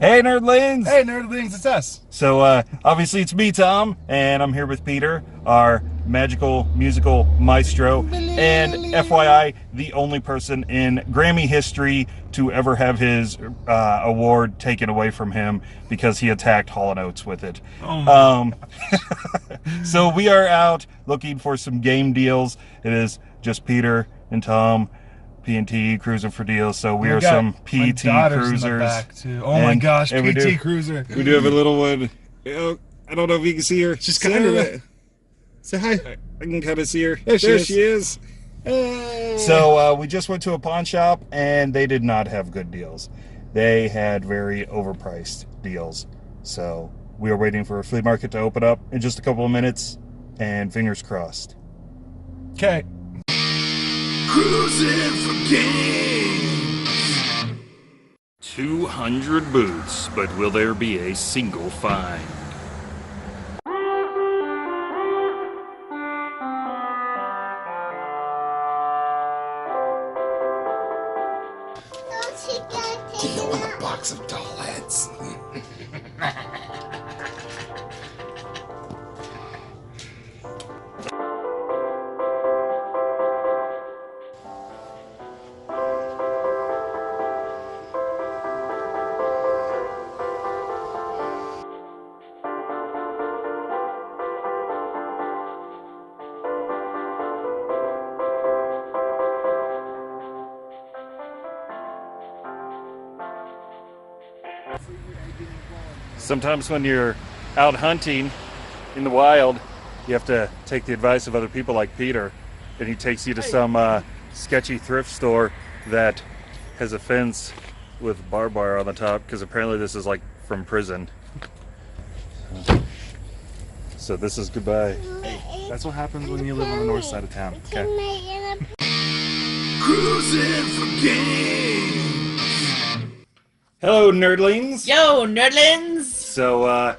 Hey, nerdlings! Hey, nerdlings, it's us. So, obviously, it's me, Tom, and I'm here with Peter, our magical musical maestro, and FYI, the only person in Grammy history to ever have his award taken away from him because he attacked Hall & Oates with it. Oh my So, we are out looking for some game deals. It is just Peter and Tom. P&T cruising for deals, so we are some PT cruisers. In the back too. Oh my gosh, PT cruiser. We do have a little one. I don't know if you can see her. She's kind of say hi. I can kind of see her. There she is. So we just went to a pawn shop, and they did not have good deals. They had very overpriced deals. So we are waiting for a flea market to open up in just a couple of minutes, and fingers crossed. Okay. Cruizin For Games. 200 boots, but will there be a single find? Do you want a box of doll heads? Sometimes when you're out hunting in the wild, you have to take the advice of other people like Peter, and he takes you to some sketchy thrift store that has a fence with barbed wire on the top, because apparently this is like from prison. So this is goodbye. Hey, that's what happens when you live on the north side of town. Okay. Cruizin For Games. Hello, nerdlings. Yo, nerdlings! So,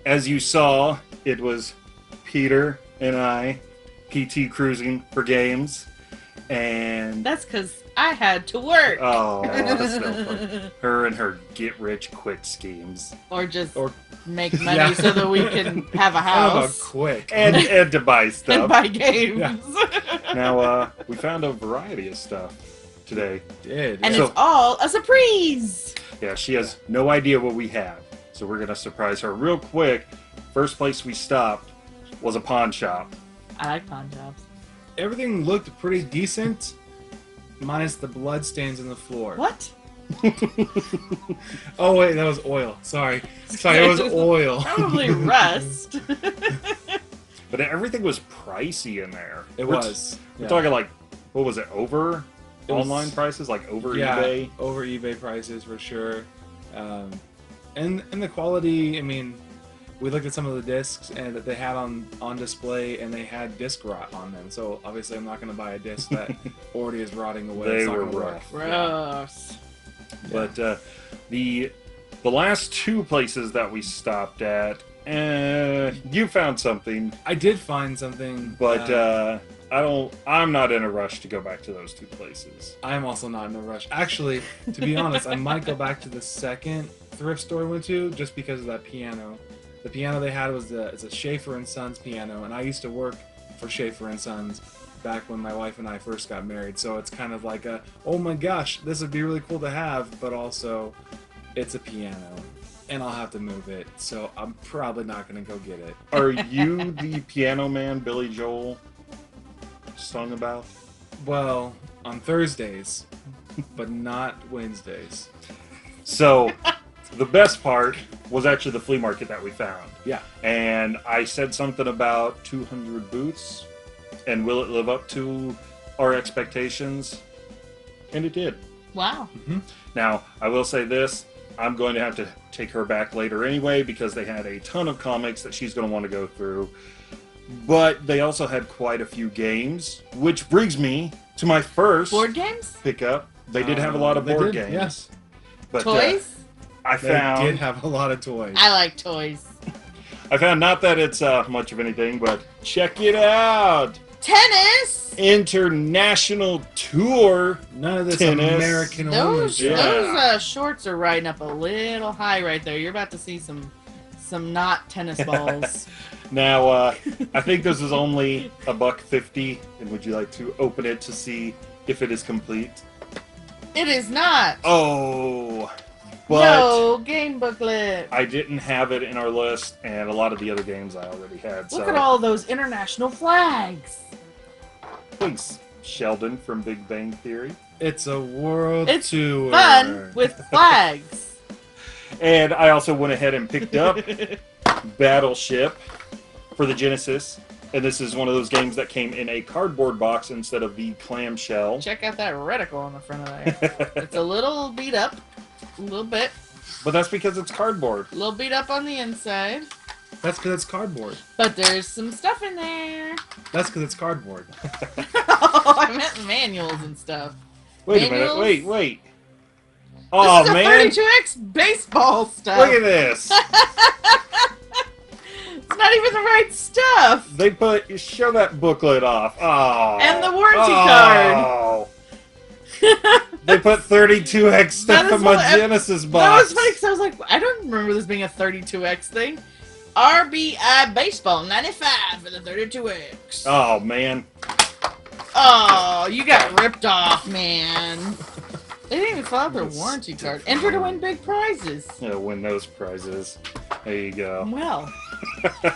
as you saw, it was Peter and I, PT Cruising for Games, and... That's because I had to work. Oh, that's no fun. Her and her get-rich-quick schemes. Or just make money so that we can have a house. Quick. And to buy stuff. And buy games. Yeah. Now, we found a variety of stuff today. And it's all a surprise. Yeah, she has no idea what we have. So we're going to surprise her real quick. First place we stopped was a pawn shop. I like pawn shops. Everything looked pretty decent, minus the blood stains in the floor. What? Oh wait, that was oil. Sorry, it was oil. Probably rust. But everything was pricey in there. We're talking like, what was it, over online prices? Like over eBay? Over eBay prices for sure. And the quality, I mean, we looked at some of the discs and that they had on display, and they had disc rot on them. So obviously I'm not going to buy a disc that already is rotting away. They were rough. Gross. Yeah. But the last two places that we stopped at, you found something. I did find something, but I'm not in a rush to go back to those two places. I'm also not in a rush. Actually, to be honest, I might go back to the second thrift store we went to just because of that piano. The piano they had was it's a Schaefer & Sons piano, and I used to work for Schaefer & Sons back when my wife and I first got married. So it's kind of like oh my gosh, this would be really cool to have, but also it's a piano, and I'll have to move it, so I'm probably not going to go get it. Are you the piano man Billy Joel sung about? Well, on Thursdays, but not Wednesdays. So, the best part was actually the flea market that we found. Yeah. And I said something about 200 booths, and will it live up to our expectations? And it did. Wow. Mm-hmm. Now, I will say this, I'm going to have to take her back later anyway, because they had a ton of comics that she's going to want to go through. But they also had quite a few games, which brings me to my first board games pickup. They did have a lot of board games. Yes. But, toys? They did have a lot of toys. I like toys. I found, not that it's much of anything, but check it out! Tennis. International tour. None of this Tennis. American Those woman. Yeah. shorts are riding up a little high right there. You're about to see some not tennis balls. Now, I think this is only $1.50, and would you like to open it to see if it is complete? It is not. Oh, but No game booklet. I didn't have it in our list, and a lot of the other games I already had. Look So at all those international flags. thanks, Sheldon from Big Bang Theory. It's a world It's tour. fun with flags. And I also went ahead and picked up Battleship for the Genesis. And this is one of those games that came in a cardboard box instead of the clamshell. Check out that reticle on the front of there. It's a little beat up. A little bit. But that's because it's cardboard. A little beat up on the inside. That's because it's cardboard. But there's some stuff in there. That's because it's cardboard. Oh, I meant manuals and stuff. Wait a minute. Manuals? Wait. Oh, This is man. a 32X baseball stuff. Look at this. It's not even the right stuff. They show that booklet off. Oh. And the warranty card. Oh. They put 32X That stuff is in my what- Genesis That box. was funny because I was like, I don't remember this being a 32X thing. RBI Baseball 95 for the 32X. Oh, man. Oh, you got ripped off, man. They didn't even fill out their warranty card. Enter to win big prizes. Win those prizes. There you go. Well,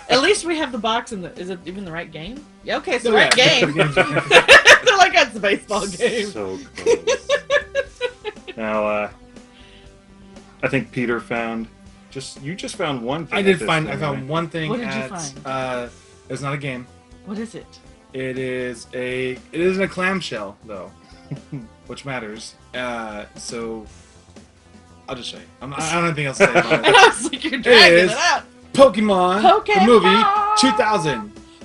at least we have the box in the. Is it even the right game? Yeah, okay, it's the Oh, right yeah. game. They're like, that's the baseball game. So close. Now, I think Peter found. You just found one thing. I at did this find. thing, I found right? one thing What did you at. find? It's not a game. What is it? It isn't a clamshell though, which matters. So I'll just show you. I don't have anything else to say about And it. I was like, you're dragging is. it out. Pokemon, the movie, Pokemon! 2000,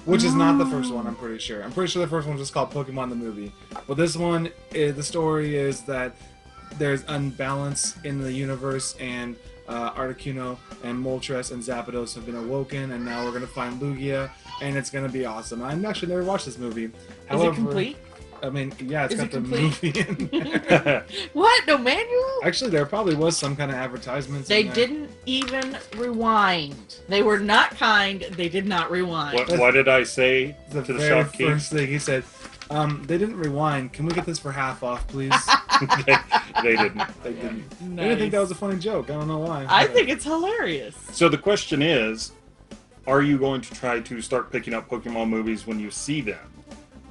which is not the first one. I'm pretty sure. I'm pretty sure the first one was just called Pokemon the movie. But this one, the story is that there's unbalance in the universe, and Articuno and Moltres and Zapdos have been awoken, and now we're gonna find Lugia, and it's gonna be awesome. I've actually never watched this movie. Is it complete? I mean, yeah, it's Is got it the complete? movie in there. What? No manual? Actually, there probably was some kind of advertisements. They in there. didn't even rewind. They were not kind. They did not rewind. What did I say The to the very shopkeep? first thing he said, they didn't rewind. Can we get this for half off, please? they didn't. They didn't. I Nice. didn't think that was a funny joke. I don't know why. I think it's hilarious. So the question is, are you going to try to start picking up Pokemon movies when you see them?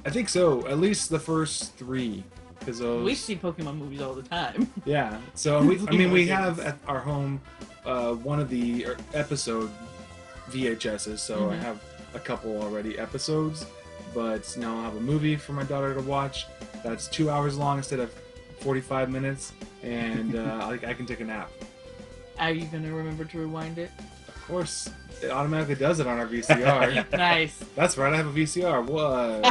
I think so. At least the first three, because We see Pokemon movies all the time. yeah. So we have at our home one of the episode VHSs. So I Mhm. have a couple already episodes, but now I'll have a movie for my daughter to watch. That's 2 hours long instead of 45 minutes, and I can take a nap. Are you gonna remember to rewind it? Of course, it automatically does it on our VCR. Nice. That's right, I have a VCR. What?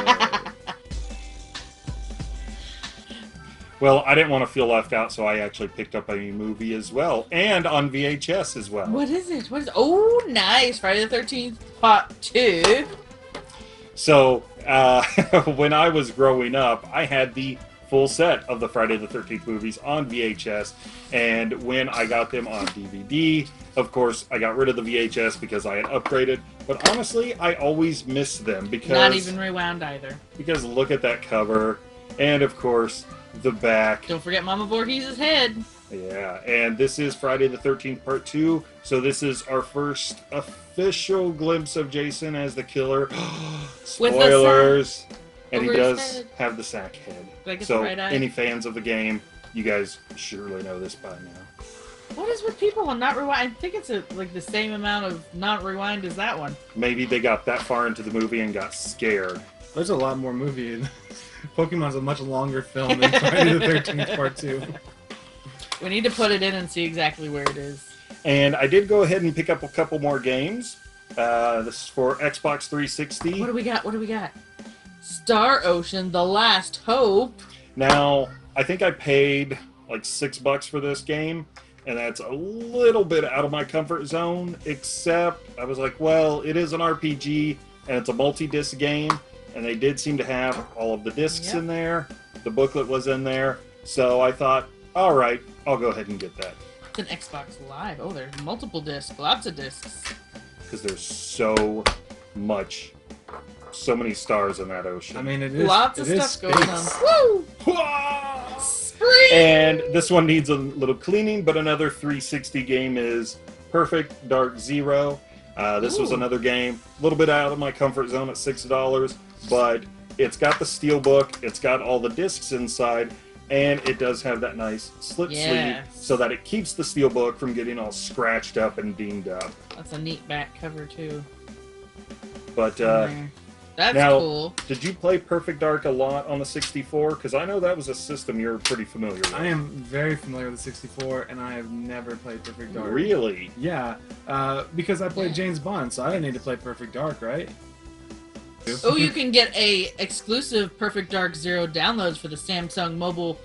Well, I didn't want to feel left out, so I actually picked up a movie as well, and on VHS as well. What is it? What is? Oh, nice! Friday the 13th Part 2. So, when I was growing up, I had the full set of the Friday the 13th movies on VHS, and when I got them on DVD, of course, I got rid of the VHS because I had upgraded, but honestly, I always miss them because... Not even rewound either. Because look at that cover, and of course, the back. Don't forget Mama Voorhees' head. Yeah, and this is Friday the 13th Part 2, so this is our first official glimpse of Jason as the killer. With the Spoilers! And he over his does head. have the sack head. Did I get So, the right eye? any fans of the game, you guys surely know this by now. What is with people on not rewind? I think it's like the same amount of not rewind as that one. Maybe they got that far into the movie and got scared. There's a lot more movie. In Pokemon's a much longer film than Friday the 13th Part 2. We need to put it in and see exactly where it is. And I did go ahead and pick up a couple more games. This is for Xbox 360. What do we got? What do we got? Star Ocean: The Last Hope. Now, I think I paid like $6 for this game, and that's a little bit out of my comfort zone, except I was like, well, it is an RPG, and it's a multi-disc game, and they did seem to have all of the discs Yep. in there. The booklet was in there, so I thought, all right, I'll go ahead and get that It's an Xbox Live. Oh, there's multiple discs. Lots of discs. because there's so many stars in that ocean. I mean, it is Lots of it is stuff going on. space. Woo! Whoa! Spring! And this one needs a little cleaning, but another 360 game is Perfect Dark Zero. This was Ooh. another game, a little bit out of my comfort zone at $6, but it's got the steel book, it's got all the discs inside, and it does have that nice slip Yes. sleeve so that it keeps the steel book from getting all scratched up and dinged up. That's a neat back cover, too. But That's now, cool. did you play Perfect Dark a lot on the 64? Because I know that was a system you're pretty familiar with. I am very familiar with the 64, and I have never played Perfect Dark. Really? Yeah, because I played James Bond, so I don't need to play Perfect Dark, right? Oh, you can get a exclusive Perfect Dark Zero downloads for the Samsung Mobile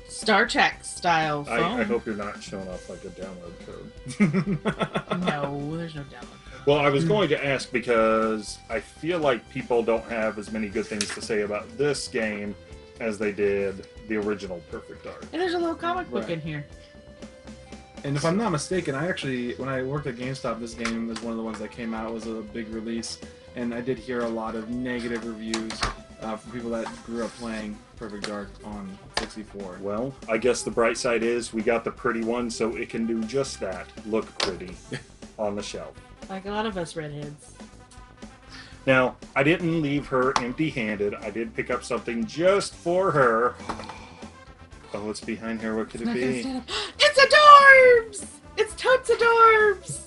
Star Trek style phone. I hope you're not showing off like a download code. No, there's no download code. Well, I was going to ask because I feel like people don't have as many good things to say about this game as they did the original Perfect Dark. And there's a little comic book Right. in here. And if I'm not mistaken, I actually, when I worked at GameStop, this game was one of the ones that came out. It was a big release, and I did hear a lot of negative reviews from people that grew up playing Perfect Dark on 64. Well, I guess the bright side is we got the pretty one, so it can do just that, look pretty on the shelf. Like a lot of us redheads. Now, I didn't leave her empty-handed. I did pick up something just for her. Oh, what's behind here? What could it be? It's Adorbs! It's totes Adorbs!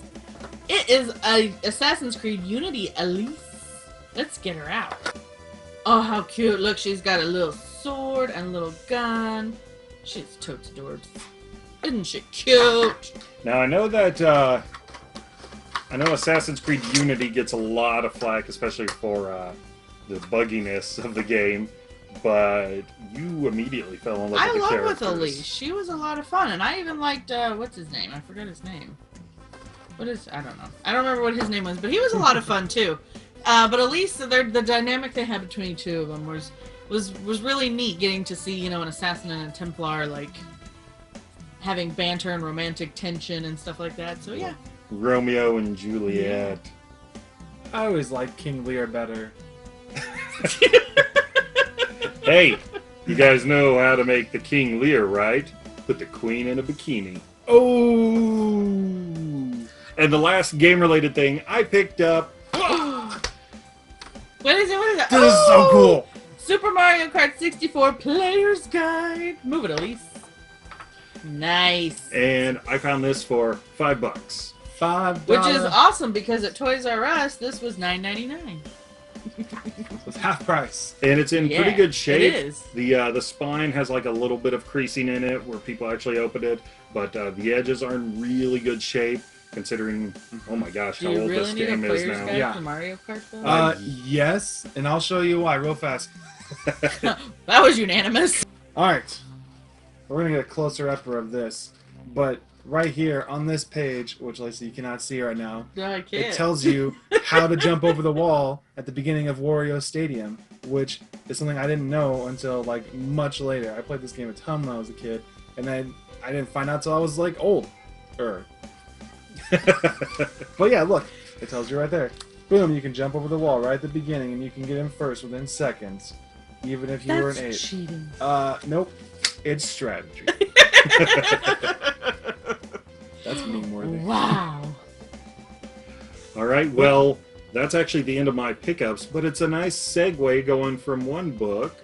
It is a Assassin's Creed Unity Elise. Let's get her out. Oh, how cute. Look, she's got a little sword and a little gun. She's totes Adorbs. Isn't she cute? Now, I know that Assassin's Creed Unity gets a lot of flack, especially for the bugginess of the game, but you immediately fell in love I with the love characters. with Elise. She was a lot of fun, and I even liked what's his name? I forgot his name. I don't know. I don't remember what his name was, but he was a lot of fun too. But Elise, the dynamic they had between the two of them was really neat. Getting to see an assassin and a Templar like having banter and romantic tension and stuff like that. So yeah. Romeo and Juliet. I always liked King Lear better. Hey, you guys know how to make the King Lear, right? Put the queen in a bikini. Oh! And the last game-related thing I picked up. What is it? What is it? This is so cool! Super Mario Kart 64 Player's Guide. Move it, Elise. Nice. And I found this for $5. $5. Which is awesome because at Toys R Us this was $9.99. It was half price. And it's in pretty good shape. It is. The spine has like a little bit of creasing in it where people actually opened it, but the edges are in really good shape considering, oh my gosh, Do how you old really this need a game is Player's now. Guide Yeah. for Mario Kart though? Yes, and I'll show you why real fast. That was unanimous. Alright, we're gonna get a closer upper of this, but right here on this page, which Lacey you cannot see right now, No, I it can't. tells you how to jump over the wall at the beginning of Wario Stadium, which is something I didn't know until like much later. I played this game a ton when I was a kid, and then I didn't find out till I was like old. But yeah, look, it tells you right there. Boom, you can jump over the wall right at the beginning, and you can get in first within seconds, even if you were an That's 8. cheating. Nope, it's strategy. That's meme worthy. Wow. All right, well, that's actually the end of my pickups, but it's a nice segue going from one book.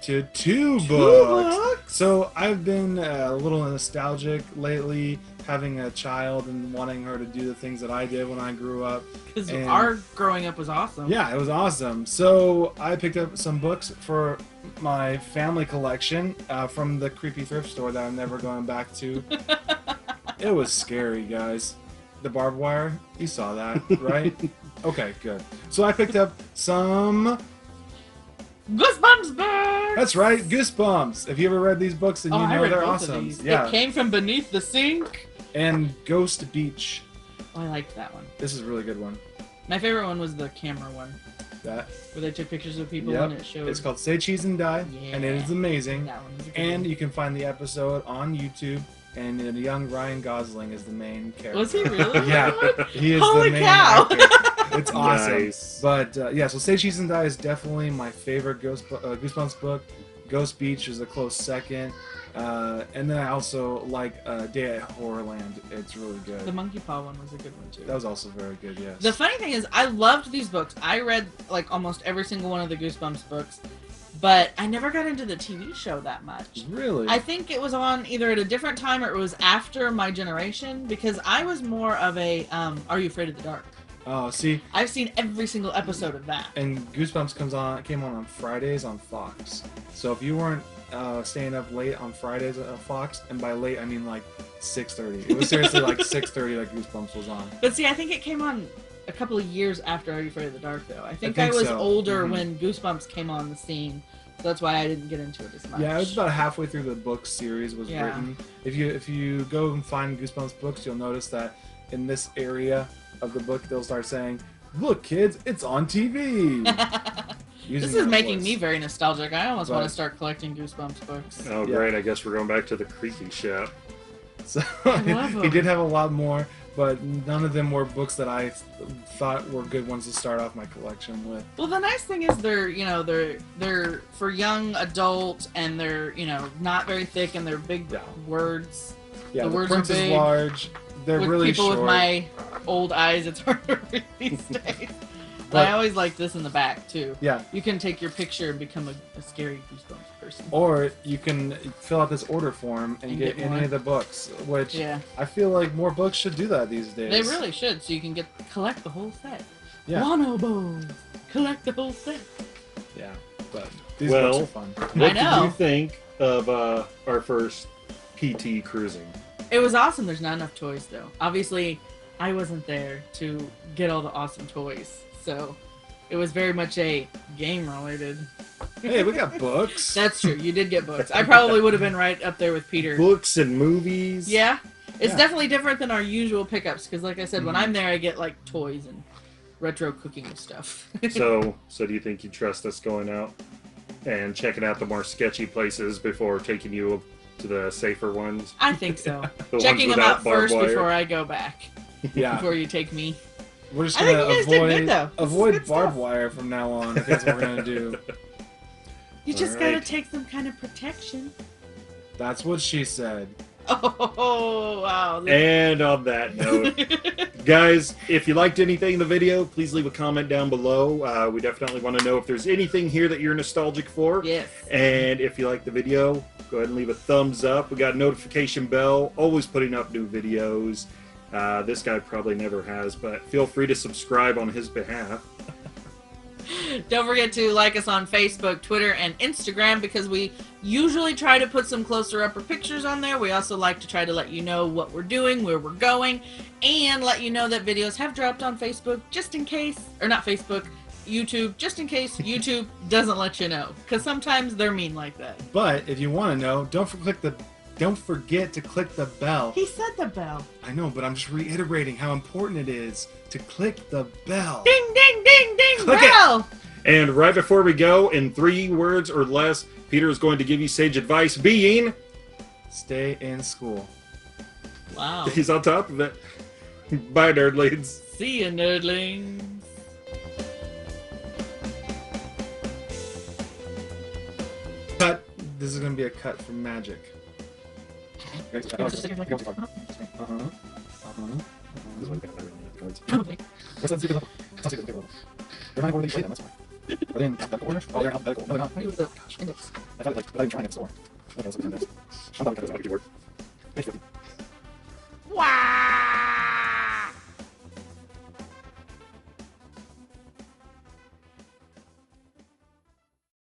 To two books. So I've been a little nostalgic lately, having a child and wanting her to do the things that I did when I grew up. Because And- our growing up was awesome. Yeah, it was awesome. So I picked up some books for my family collection from the creepy thrift store that I'm never going back to. It was scary, guys. The barbed wire, you saw that, right? Okay, good. So I picked up some... Goosebumps books! That's right, Goosebumps. Have you ever read these books? And Oh, you I know read they're both of awesome. these. Yeah. It came from beneath the sink. And Ghost Beach. Oh, I liked that one. This is a really good one. My favorite one was the camera one. That Where they took pictures of people Yep. and it showed. It's called Say Cheese and Die, and it Yeah. is amazing. That one was a good And one. you can find the episode on YouTube, and the young Ryan Gosling is the main character. Was he really? Yeah, he is Holy the main cow. actor. It's awesome. Nice. But yeah, so Say Cheese and Die is definitely my favorite Goosebumps book. Ghost Beach is a close second. And then I also like Day at Horrorland. It's really good. The Monkey Paw one was a good one too. That was also very good, yes. The funny thing is, I loved these books. I read like almost every single one of the Goosebumps books, but I never got into the TV show that much. Really? I think it was on either at a different time or it was after my generation because I was more of a Are You Afraid of the Dark? Oh, see, I've seen every single episode of that. and Goosebumps came on Fridays on Fox. So if you weren't staying up late on Fridays at Fox, and by late I mean like 6:30. It was seriously like 6:30 that Goosebumps was on. But see, I think it came on a couple of years after Are You Afraid of the Dark, though. I think I think was so. older Mhm. when Goosebumps came on the scene. So that's why I didn't get into it as much. Yeah, it was about halfway through the book series was Yeah. written. If you go and find Goosebumps books, you'll notice that in this area of the book they'll start saying, "Look, kids, it's on TV." This is making voice. me very nostalgic. I almost want But- to start collecting Goosebumps books. Oh, Yeah. great. I guess we're going back to the creepy shop. So love he 'em. did have a lot more, but none of them were books that I thought were good ones to start off my collection with. Well, the nice thing is they're for young adult and they're not very thick and they're big Yeah. words. Yeah, The the words are print is big. large. They're With really people short. with my old eyes, it's hard to read these days. But I always like this in the back too. Yeah, You can take your picture and become a scary Goosebumps person. or you can fill out this order form and And get get any more. of the books, which Yeah, I feel like more books should do that these days. they really should. So you can collect the whole set. Yeah. Wanobos, collect the whole set. Yeah, but these Well, books are fun. What know. did you think of our first PT cruising? It was awesome. There's not enough toys though. Obviously, I wasn't there to get all the awesome toys, so it was very much a game related. Hey, we got books. That's true. You did get books. I probably would have been right up there with Peter. Books and movies. Yeah, it's Yeah. definitely different than our usual pickups because, like I said, when Mhm. I'm there, I get like toys and retro cooking stuff. So do you think you trust us going out and checking out the more sketchy places before taking you to the safer ones? I think so. The ones Checking them without out barbed first wire? before I go back. Yeah, Before you take me. we're just I think gonna you guys did avoid good, though. This is avoid good barbed stuff. wire from now on. If that's what we're gonna do. You just Alright. gotta take some kind of protection. That's what she said. Oh wow! And on that note, guys, if you liked anything in the video, please leave a comment down below. We definitely want to know if there's anything here that you're nostalgic for. Yes. And if you like the video, go ahead and leave a thumbs up. We got a notification bell, always putting up new videos. This guy probably never has, but feel free to subscribe on his behalf. Don't forget to like us on Facebook, Twitter, and Instagram because we usually try to put some closer upper pictures on there. We also like to try to let you know what we're doing, where we're going, and let you know that videos have dropped on Facebook just in case, or not Facebook, YouTube, just in case YouTube doesn't let you know. Because sometimes they're mean like that. But if you want to know, don't forget to click the bell. He said the bell. I know, but I'm just reiterating how important it is to click the bell. Ding, ding, ding, ding, Click it. bell! And right before we go, in 3 words or less, Peter is going to give you sage advice, being Stay in school. Wow. he's on top of it. Bye, nerdlings. See ya, nerdlings. Cut. This is gonna be a cut from Magic. Wow.